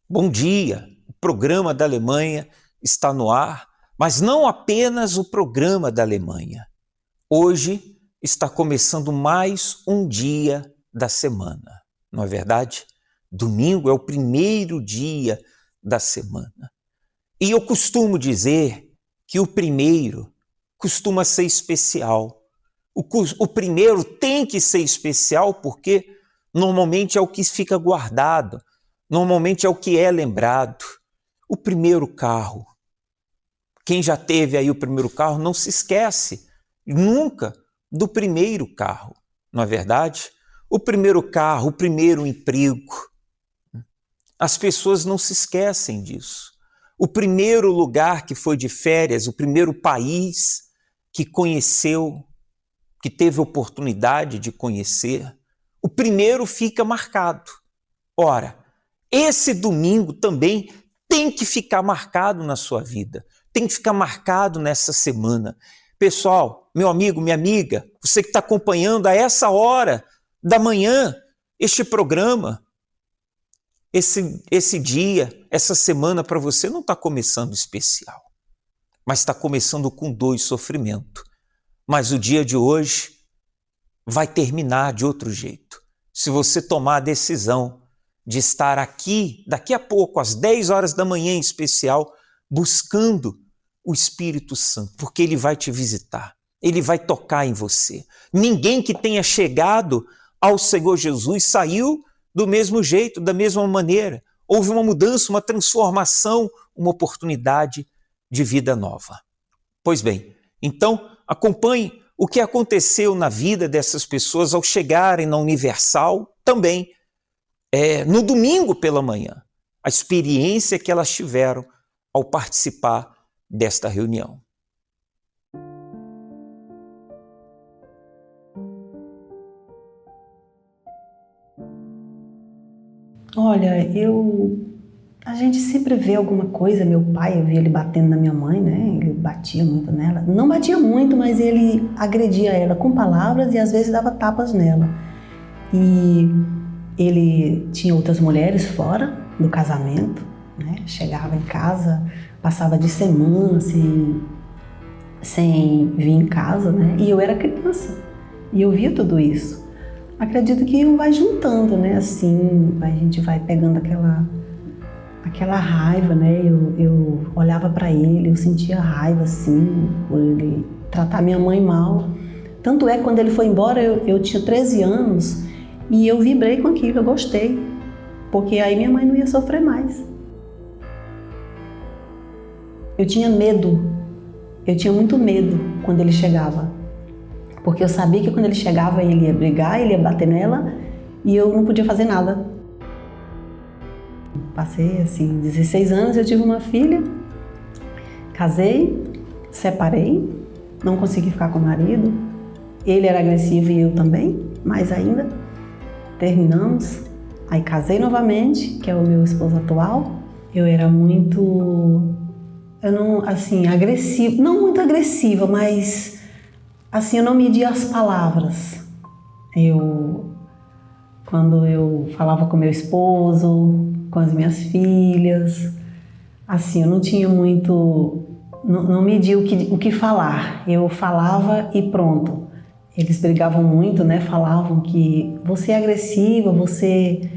Bom dia! O programa da Alemanha está no ar, mas não apenas o programa da Alemanha. Hoje está começando mais um dia da semana, não é verdade? Domingo é o primeiro dia da semana. E eu costumo dizer que o primeiro costuma ser especial. O primeiro tem que ser especial porque normalmente é o que fica guardado, normalmente é o que é lembrado. O primeiro carro. Quem já teve aí o primeiro carro não se esquece nunca do primeiro carro, não é verdade? O primeiro carro, o primeiro emprego. As pessoas não se esquecem disso. O primeiro lugar que foi de férias, o primeiro país que conheceu, que teve oportunidade de conhecer, o primeiro fica marcado. Ora, esse domingo também tem que ficar marcado na sua vida, tem que ficar marcado nessa semana. Pessoal, meu amigo, minha amiga, você que está acompanhando a essa hora da manhã este programa, esse dia, essa semana para você não está começando especial, mas está começando com dor e sofrimento. Mas o dia de hoje vai terminar de outro jeito. Se você tomar a decisão de estar aqui, daqui a pouco, às 10 horas da manhã em especial, buscando o Espírito Santo, porque ele vai te visitar, ele vai tocar em você. Ninguém que tenha chegado ao Senhor Jesus saiu do mesmo jeito, da mesma maneira. Houve uma mudança, uma transformação, uma oportunidade de vida nova. Pois bem, então acompanhe o que aconteceu na vida dessas pessoas ao chegarem na Universal também, no domingo pela manhã, a experiência que elas tiveram ao participar desta reunião. Olha, a gente sempre vê alguma coisa, meu pai, eu via ele batendo na minha mãe, né? Ele batia muito nela. Não batia muito, mas ele agredia ela com palavras e às vezes dava tapas nela. E ele tinha outras mulheres fora do casamento, né? Chegava em casa, passava de semana sem vir em casa, né? E eu era criança e eu via tudo isso. Acredito que um vai juntando, né? Assim, a gente vai pegando aquela raiva, né? Eu olhava para ele, eu sentia raiva, assim, por ele tratar minha mãe mal. Tanto é que quando ele foi embora, eu tinha 13 anos e eu vibrei com aquilo, eu gostei. Porque aí minha mãe não ia sofrer mais. Eu tinha medo, eu tinha muito medo quando ele chegava. Porque eu sabia que quando ele chegava ele ia brigar, ele ia bater nela e eu não podia fazer nada. Passei assim, 16 anos, eu tive uma filha, casei, separei, não consegui ficar com o marido. Ele era agressivo e eu também, mais ainda. Terminamos, aí casei novamente, que é o meu esposo atual. Eu era muito, agressiva, não muito agressiva, mas assim, eu não media as palavras. Quando eu falava com meu esposo, com as minhas filhas, assim, eu não tinha muito, não media o que falar. Eu falava e pronto. Eles brigavam muito, né? Falavam que você é agressiva, você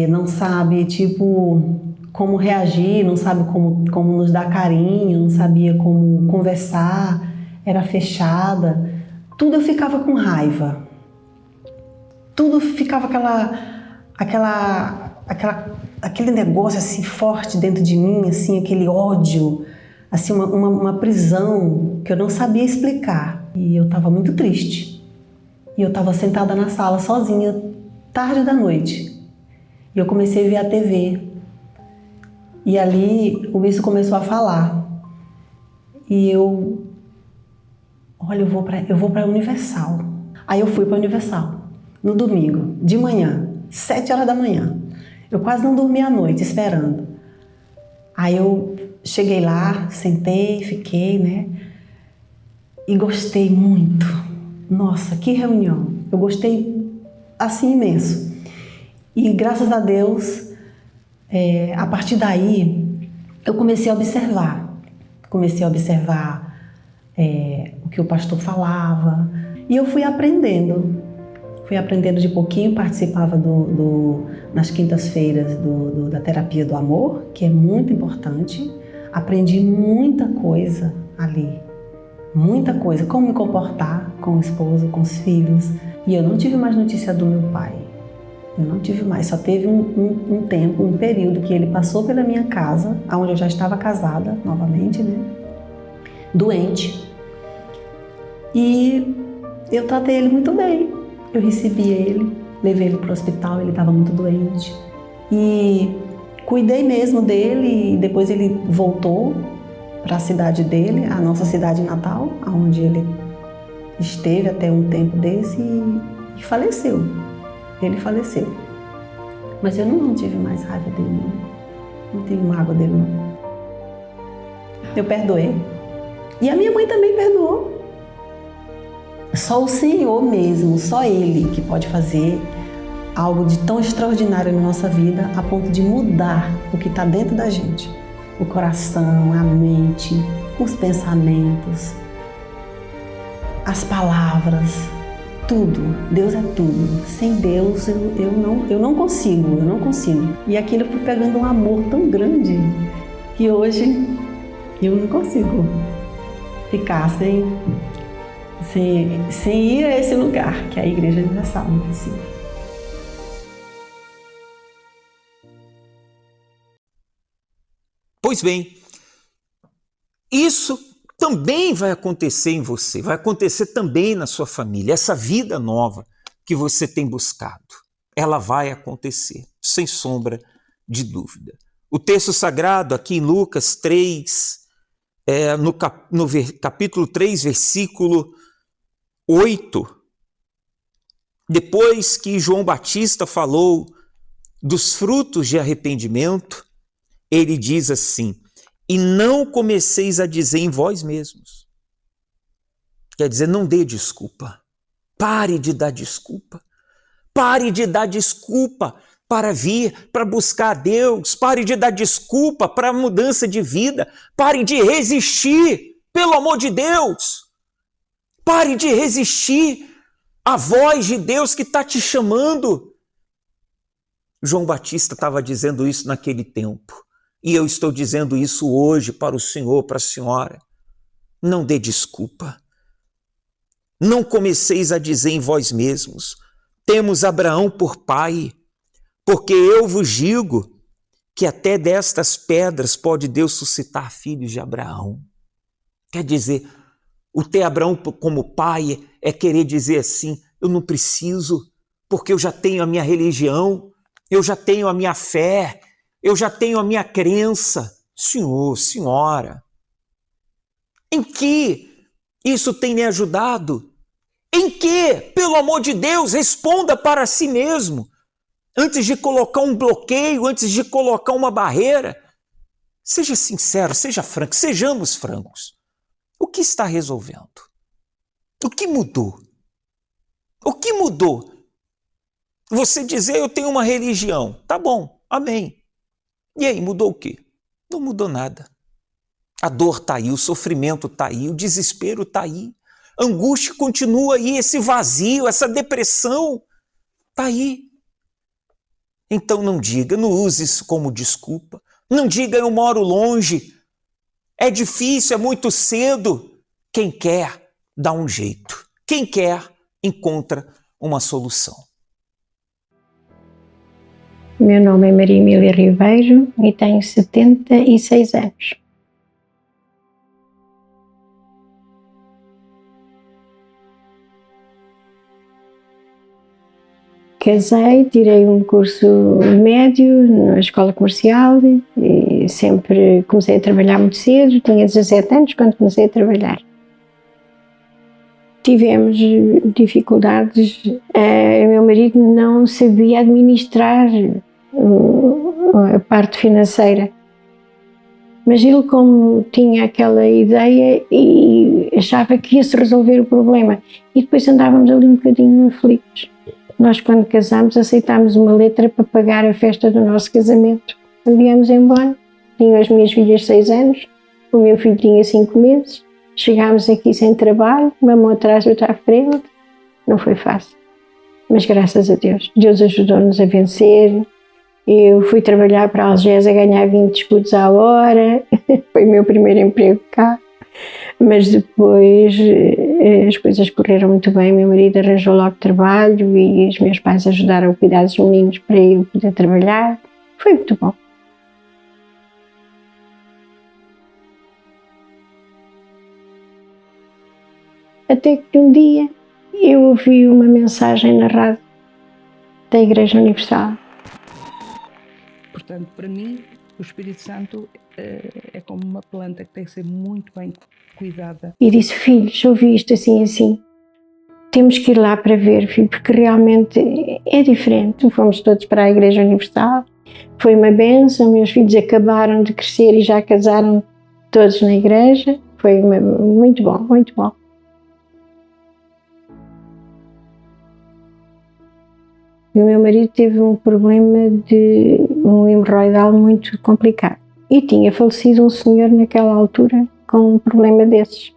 não sabe, tipo, como reagir, não sabe como nos dar carinho, não sabia como conversar, era fechada. Tudo eu ficava com raiva. Tudo ficava aquele negócio assim forte dentro de mim, assim, aquele ódio, assim, uma prisão que eu não sabia explicar. E eu estava muito triste. E eu estava sentada na sala sozinha, tarde da noite. E eu comecei a ver a TV. E ali o bispo começou a falar. E olha, eu vou para a Universal. Aí eu fui para a Universal, no domingo, de manhã, 7 horas da manhã. Eu quase não dormi à noite, esperando. Aí eu cheguei lá, sentei, fiquei, né? E gostei muito. Nossa, que reunião. Eu gostei, assim, imenso. E graças a Deus, A partir daí, eu comecei a observar. O que o pastor falava. E eu fui aprendendo. De pouquinho, participava nas quintas-feiras da terapia do amor, que é muito importante. Aprendi muita coisa ali. Muita coisa. Como me comportar com o esposo, com os filhos. E eu não tive mais notícia do meu pai. Eu não tive mais. Só teve um tempo, um período que ele passou pela minha casa, onde eu já estava casada novamente, né? Doente. E eu tratei ele muito bem. Eu recebi ele, levei ele para o hospital, ele estava muito doente. E cuidei mesmo dele, e depois ele voltou para a cidade dele, a nossa cidade natal, onde ele esteve até um tempo desse e faleceu. Ele faleceu. Mas eu não tive mais raiva dele, não tive mágoa dele, não. Eu perdoei. E a minha mãe também perdoou. Só o Senhor mesmo, só Ele que pode fazer algo de tão extraordinário na nossa vida a ponto de mudar o que está dentro da gente. O coração, a mente, os pensamentos, as palavras, tudo. Deus é tudo. Sem Deus eu não consigo. E aquilo foi pegando um amor tão grande que hoje eu não consigo ficar sem ir a esse lugar, que é a Igreja Universal, não consigo. Pois bem, isso também vai acontecer em você, vai acontecer também na sua família. Essa vida nova que você tem buscado, ela vai acontecer, sem sombra de dúvida. O texto sagrado aqui em Lucas 3, no capítulo 3, versículo 8, depois que João Batista falou dos frutos de arrependimento, ele diz assim: e não comeceis a dizer em vós mesmos. Quer dizer, não dê desculpa. Pare de dar desculpa. Pare de dar desculpa para vir, para buscar a Deus. Pare de dar desculpa para a mudança de vida. Pare de resistir, pelo amor de Deus. Pare de resistir à voz de Deus que está te chamando. João Batista estava dizendo isso naquele tempo. E eu estou dizendo isso hoje para o senhor, para a senhora. Não dê desculpa. Não comeceis a dizer em vós mesmos: temos Abraão por pai, porque eu vos digo que até destas pedras pode Deus suscitar filhos de Abraão. Quer dizer, o ter Abraão como pai é querer dizer assim: eu não preciso, porque eu já tenho a minha religião, eu já tenho a minha fé, eu já tenho a minha crença. Senhor, senhora, em que isso tem me ajudado? Em que, pelo amor de Deus, responda para si mesmo. Antes de colocar um bloqueio, antes de colocar uma barreira, seja sincero, seja franco, sejamos francos. O que está resolvendo? O que mudou? O que mudou? Você dizer: eu tenho uma religião. Tá bom, amém. E aí, mudou o quê? Não mudou nada. A dor está aí, o sofrimento está aí, o desespero está aí, a angústia continua aí, esse vazio, essa depressão está aí. Então não diga, não use isso como desculpa. Não diga: eu moro longe, é difícil, é muito cedo. Quem quer, dá um jeito. Quem quer, encontra uma solução. Meu nome é Maria Emília Ribeiro e tenho 76 anos. Casei, tirei um curso médio na escola comercial e sempre comecei a trabalhar muito cedo, tinha 17 anos quando comecei a trabalhar. Tivemos dificuldades, o meu marido não sabia administrar a parte financeira, mas ele, como tinha aquela ideia e achava que ia-se resolver o problema, e depois andávamos ali um bocadinho aflitos. Nós, quando casámos, aceitámos uma letra para pagar a festa do nosso casamento. viemos embora. Tinha as minhas filhas 6 anos, o meu filho tinha 5 meses. Chegámos aqui sem trabalho, uma mão atrás, outra à frente. Não foi fácil, mas graças a Deus, Deus ajudou-nos a vencer. Eu fui trabalhar para a Algés a ganhar 20 escudos à hora, foi o meu primeiro emprego cá, mas depois as coisas correram muito bem. Meu marido arranjou logo trabalho e os meus pais ajudaram a cuidar dos meninos para eu poder trabalhar. Foi muito bom. Até que um dia eu ouvi uma mensagem na rádio da Igreja Universal. Portanto, para mim, o Espírito Santo é como uma planta que tem que ser muito bem cuidada. E disse: filhos, ouvi isto assim assim. Temos que ir lá para ver, filho, porque realmente é diferente. Fomos todos para a Igreja Universal. Foi uma bênção. Meus filhos acabaram de crescer e já casaram todos na igreja. Foi muito bom, muito bom. O meu marido teve um problema de um hemorroidal muito complicado e tinha falecido um senhor naquela altura com um problema desses.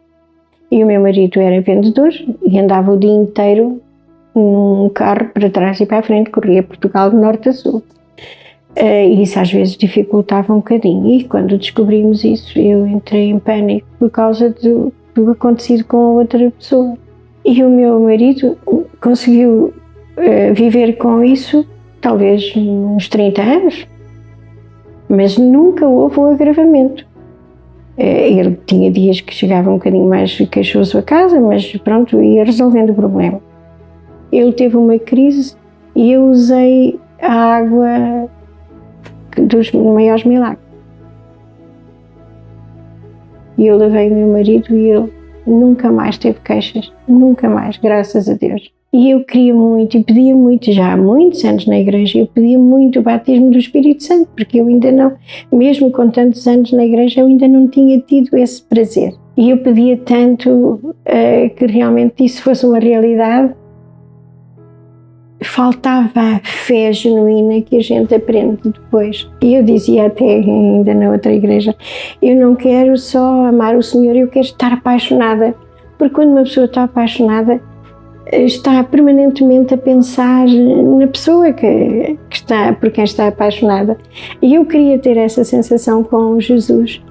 E o meu marido era vendedor e andava o dia inteiro num carro para trás e para a frente, corria Portugal de norte a sul. E isso às vezes dificultava um bocadinho. E quando descobrimos isso, eu entrei em pânico por causa do acontecido com a outra pessoa. E o meu marido conseguiu viver com isso talvez uns 30 anos, mas nunca houve um agravamento. Ele tinha dias que chegava um bocadinho mais queixoso a casa, mas pronto, ia resolvendo o problema. Ele teve uma crise e eu usei a água dos maiores milagres. E eu levei o meu marido e ele nunca mais teve queixas, nunca mais, graças a Deus. E eu queria muito e pedia muito, já há muitos anos na igreja, eu pedia muito o batismo do Espírito Santo, porque eu ainda não, mesmo com tantos anos na igreja, eu ainda não tinha tido esse prazer. E eu pedia tanto que realmente isso fosse uma realidade. Faltava a fé genuína que a gente aprende depois. E eu dizia até ainda na outra igreja, eu não quero só amar o Senhor, eu quero estar apaixonada. Porque quando uma pessoa está apaixonada, está permanentemente a pensar na pessoa que está, por quem está apaixonada. E eu queria ter essa sensação com Jesus.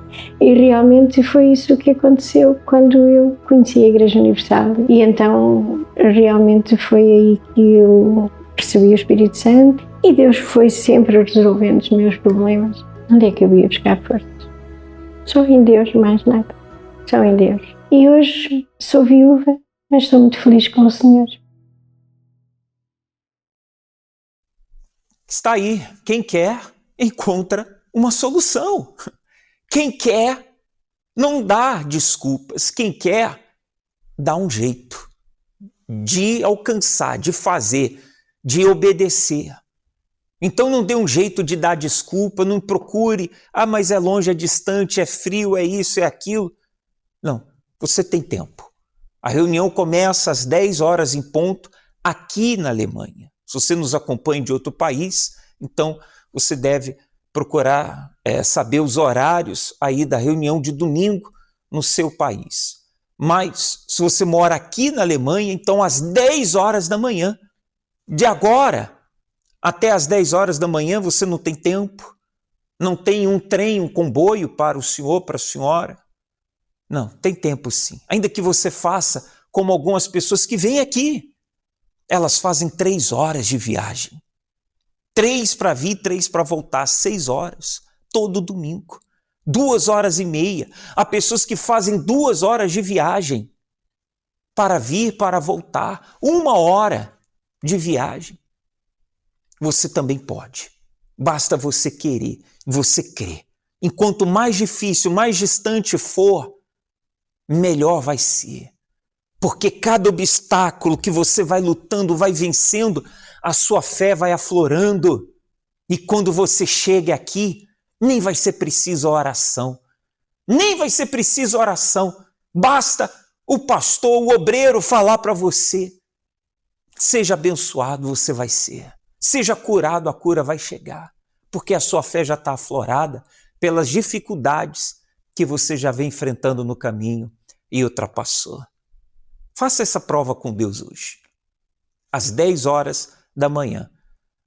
E realmente foi isso que aconteceu quando eu conheci a Igreja Universal. E então realmente foi aí que eu recebi o Espírito Santo e Deus foi sempre resolvendo os meus problemas. Onde é que eu ia buscar forças? Só em Deus, mais nada. Só em Deus. E hoje sou viúva, mas estou muito feliz com o Senhor. Está aí. Quem quer, encontra uma solução. Quem quer, não dá desculpas. Quem quer, dá um jeito de alcançar, de fazer, de obedecer. Então não dê um jeito de dar desculpa, não procure, mas é longe, é distante, é frio, é isso, é aquilo. Não, você tem tempo. A reunião começa às 10 horas em ponto, aqui na Alemanha. Se você nos acompanha de outro país, então você deve procurar saber os horários aí da reunião de domingo no seu país. Mas, se você mora aqui na Alemanha, então às 10 horas da manhã, de agora até às 10 horas da manhã, você não tem tempo, não tem um trem, um comboio para o senhor, para a senhora. Não, tem tempo sim. Ainda que você faça como algumas pessoas que vêm aqui. Elas fazem 3 horas de viagem. 3 para vir, 3 para voltar, 6 horas, todo domingo. 2 horas e meia. Há pessoas que fazem 2 horas de viagem para vir, para voltar. 1 hora de viagem. Você também pode. Basta você querer, você crer. Enquanto mais difícil, mais distante for, melhor vai ser. Porque cada obstáculo que você vai lutando, vai vencendo, a sua fé vai aflorando. E quando você chega aqui, nem vai ser preciso oração. Nem vai ser preciso oração. Basta o pastor, o obreiro falar para você. Seja abençoado, você vai ser. Seja curado, a cura vai chegar. porque a sua fé já está aflorada pelas dificuldades que você já vem enfrentando no caminho e ultrapassou. Faça essa prova com Deus hoje, às 10 horas da manhã.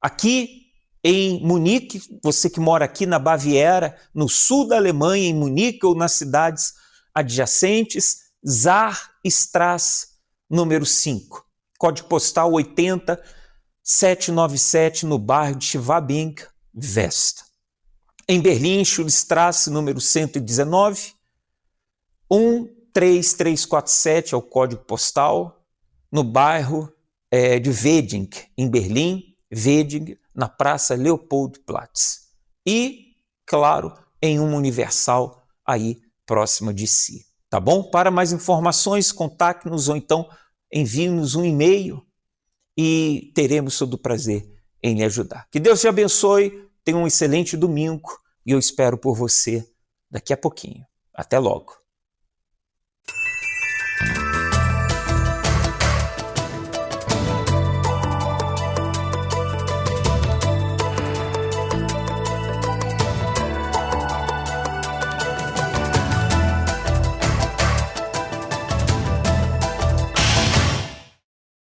Aqui em Munique, você que mora aqui na Baviera, no sul da Alemanha, em Munique ou nas cidades adjacentes, Saarstraße, número 5, código postal 80797, no bairro de Schwabing West. Em Berlim, Schulstraße, número 119, 13347 é o código postal, no bairro de Wedding, em Berlim, Wedding, na Praça Leopoldplatz. E, claro, em uma Universal, aí próxima de si. Tá bom? Para mais informações, contate-nos ou então envie-nos um e-mail e teremos todo o prazer em lhe ajudar. Que Deus te abençoe, tenha um excelente domingo e eu espero por você daqui a pouquinho. Até logo.